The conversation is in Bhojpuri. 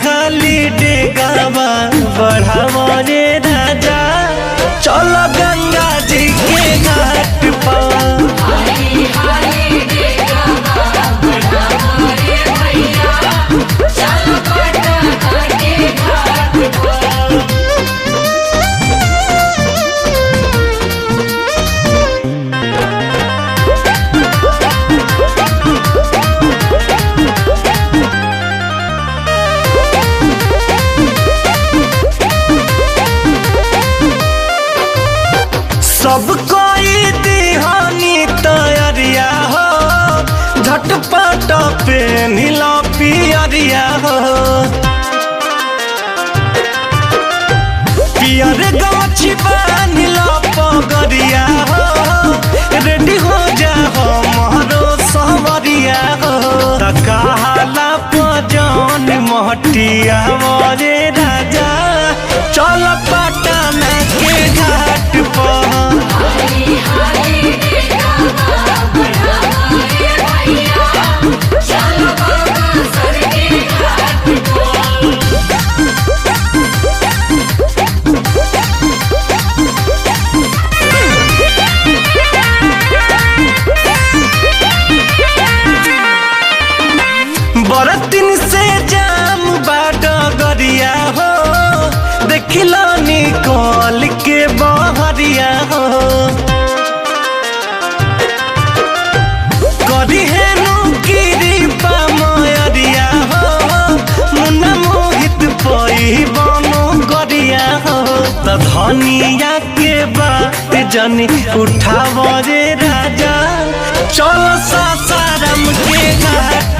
हाली डेगावा बढ़ावा रे राजा, चलो गंगा जी के घाट पर। सब कोई दिहानी तैयारिया हो, झटपट पे नीला पियरिया हो। पियर गाछी नीला पगरिया हो, रेडी हो जा हो मोहरो सहवरिया हो। तकाला पजन महटिया मोरे राजा, चल पटना के घाट पर। बरतिन से जाम बाडगरिया हो, देखिला निकल के बहरिया हो। करी हेनु कृपा मयरिया हो, मुन्ना मोहित पई बनो गरिया हो। त धनिया के बात जनी उठाव रे राजा, चल सासाराम के घाट